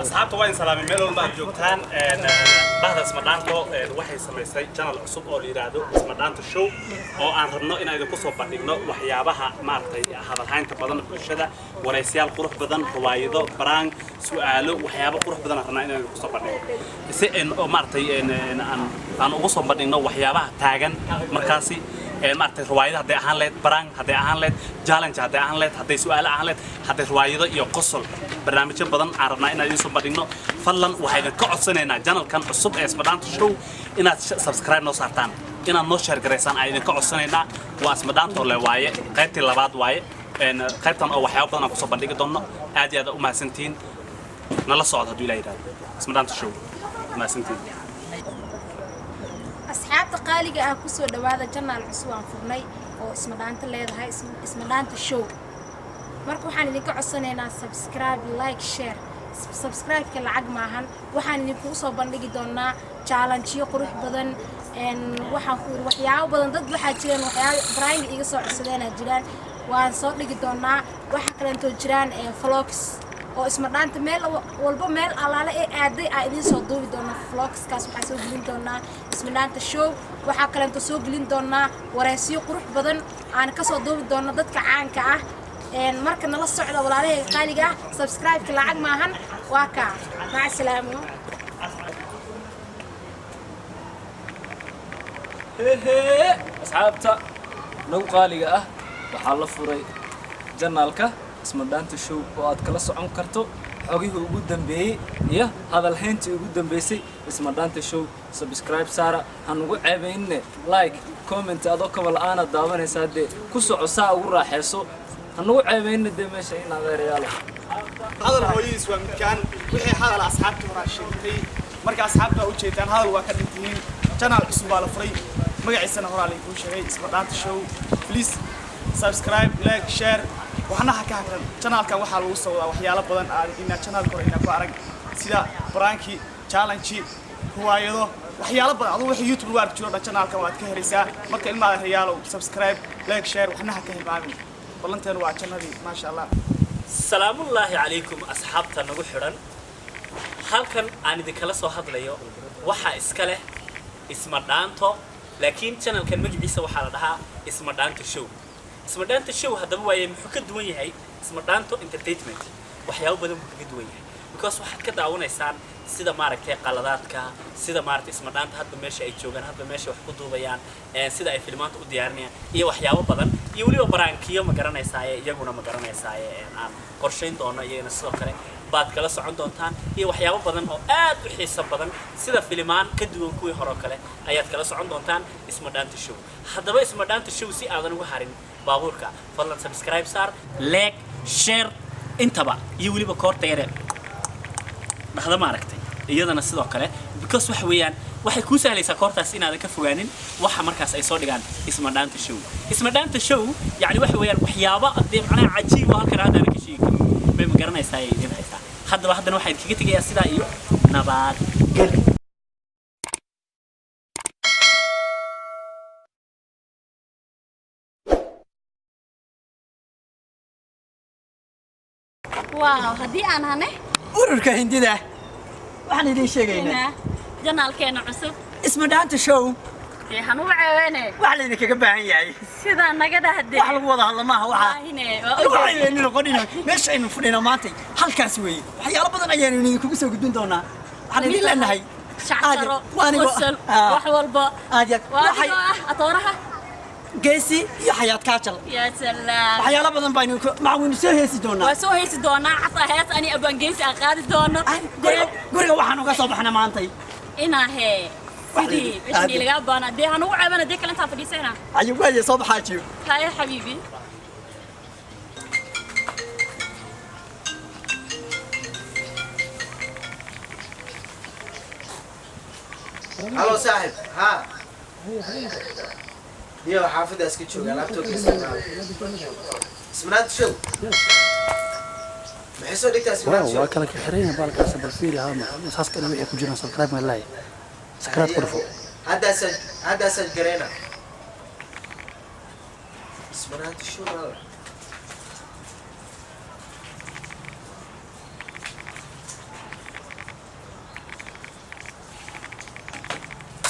أصحابته وين سلامي ميلون بعد جوكتان بعد اسمدانتو waxay samaysay channel cusub oo la yiraahdo ismadaanto show oo aan rabno in ay ku soo bandhigno waxyaabaha maartay hadalhaynta badan bulshada waraysiyaal qurux badan riwaayado baraan su'aalo waxyaabo qurux badan rabnaa in ay ku soo bandhigno si oo maartay aan ugu soo bandhigno waxyaabaha taagan markaasi maartay riwaayada haday ahaan leed baraan haday ahaan leed challenge haday ahaan leed haday su'aalo ahaan leed haday riwaayado iyo qosol barnaamijyo badan aan rabnaa in ay soo bandhigno fadlan waxaan ka codsanaynaa channelkan cusub ee ismadaanto show inaad subscribe noo saartaan inaad noo share gareysaan ayaan ka codsanaynaa waa ismadaanto le waaye qaybtii labaad waaye qaybtan oo waxyaabo badan aan ku soo bandhigi doono aad iyo aad u mahadsantiin nala socod haduu ilaahay yiraahdo ismadaanto show mahadsantiin asxaabta qaaliga ah ku soo dhawaada channel cusub aan furnay oo ismadaanto leedahay ismadaanto show marka waxaan idinka codsanaynaa subscribe like share subscribe ka lacag maahan waxaan idinku soo bandhigi doonaa challenge qurux badan waxaan ku waxyaabo badan dad waxa jiraan waxyaabo Brian iga soo codsadeen jiraan waan soo dhigi doonaa waxa kale inta jiraan vlogs oo ismadaanta meel walba meel alaale ee aaday ay idin soo duubi doonaa vlogs kaas waxa soo gelin doonaa ismadaanta show waxa kale inta soo gelin doonaa waraysiyo qurux badan aan ka soo duubi doonaa dadka caanka ah marka nala socda walaalahay qaaliga subscribe ka lacag maahan waa ka maca salaamo asxaabta nagu qaaliga ah waxaa la furay janaalka ismadaanto show oo aad kala socon karto xogihii ugu dambeeyay iyo hadalhayntii ugu dambeysay ismadaanto show subscribe saara han ugu ceebayne like comment adoo ka walaana daawanaysa de ku soco saa ugu raaxeyso هنو عيبين الدمى شيء نظر يلا هذا الهويس ومكان وحي هذا الأصحاب تراشيتي مركز أصحابنا وجيتان هذا الواحد الاثنين كان على الأسبوع الفري مقع السنة هو عليكم شيء اسمه شو بليز سبسكرايب لايك شير وحنا حكى كان كان وحال وصل وحياله بدن إن كان كورينا كوارق سيدا برانكي تشالنجي هو أيضا وحياله بدن أضو وحي يوتيوب وارد جلونا كان كواد كهرسا مركز الماء رياله سبسكرايب لايك شير وحنا حكى بعمل بلنتين waa jannadii ma sha Allah salaamullaahi calaykum asxaabta nagu xiran halkan aan idin kala soo hadlayo waxa iska leh ismadaanto laakiin channelkan magaciisa waxa la dhahaa ismadaanto show hadaba waaye muxuu ka duwan yahay ismadaanto entertainment waxyaabo badan buu ka duwan yahay because waxaad ka daawanaysaan sida maaragtay qaladaadka sida maaragtay ismadaanta hadda meesha ay joogan hadda meesha wax ku duubayaan sida ay filmaanta u diyaarinayaan iyo waxyaabo badan iyo waliba baraankiyo ma garanaysaa iyaguna ma garanaysaa aan qorsheyn doono iyana sidoo kale baad kala socon doontaan iyo waxyaabo badan oo aad u xiiso badan sida filmaan ka duwan kuwii hore kale ayaad kala socon doontaan ismadaanta show hadaba ismadaanta show si aadan uga harin baabuurka fadlan subscribe saar like share intaba iyo waliba koorta yare dhaxda ma aragtay iyadana sidoo kale because wax weeyaan waxay ku sahlaysaa koortaas inaad ka fogaanin waxa markaas ay soo dhigaan ismadaanta show yani wax weeyaan waxyaabo adeeb macnaha cajiib ah halkan aad ka sheegi bay ma garanaysaa ay idin haysta haddana waxay kaga tagayaa sidaa iyo nabad gal واو هدي أنا هني ururka hindida waxaan idin sheegaynaa janaalkeena cusub ismadaanto show ee hanu ceeweene waxa la idinkaga baahan yahay sida naga dhahdee wax lagu wada hadla maaha waxa qodina meesha aynu fadhina maanta halkaas weeye waxyaalo badan ayaan idinku soo gudbin doonaa waxaan idin leenahay shacaro qosol wax walba waxay atooraha geesi iyo xayaat kaajal ya salaam waxyaalo badan baan macawin soo heesi doonaa waa soo heesi doonaa xataa hees ani abaan geesi aan qaadi doono guriga waxaan uga soo baxnaa maantay ina hee sidii wixii laga baana dee hanu ceebana dee kale inta fadhiisayna ayu waaye soo baxaajiyo haye xabiibi Hello صاحب ها يا حافظ اسكت شو لابتوب اسمنات شو بحسوا لك اسمنات شو وكلك حرين بالك حسب الفيديو هذا اساس كانوا يحكوا جنا سبسكرايب من لاي سكرات قرفوا هذا سجلنا اسمنات شو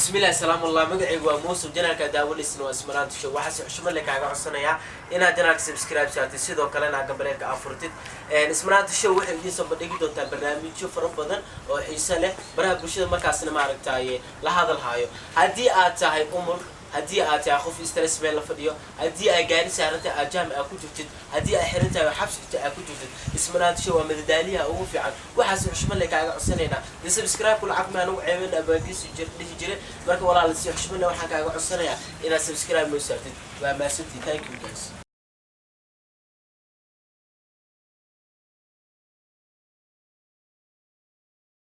بسم الله السلام الله مقعي وموسو جنالك داول اسنو اسمرانت شو وحسي حشمل لك عاقا عصنايا إنا جنالك سبسكرايب ساتي سيدو كلنا قبريك أفرتت اسمرانت شو وحي دي سو بديك دون تاع برنامج شوف ربنا أو حيسله برا بوشي مركزنا معرك تاعي لهذا الهايو هدي آتاهي أمور هدي آتي أخوف استرس بين الفيديو هدي أجاني سعرته أجام أكو جدد هدي أحرنتها وحبس أكو جدد اسمرانت شو مدداليها أو في عن وحسي حشمل لك عاقا عصنايا دي سبسكرايب كل عقب ما نوع عمل أبغيس جري marka walaal si xushmada waxaan kaaga codsanayaa inaad subscribe noo saartid waa maasantii thank you guys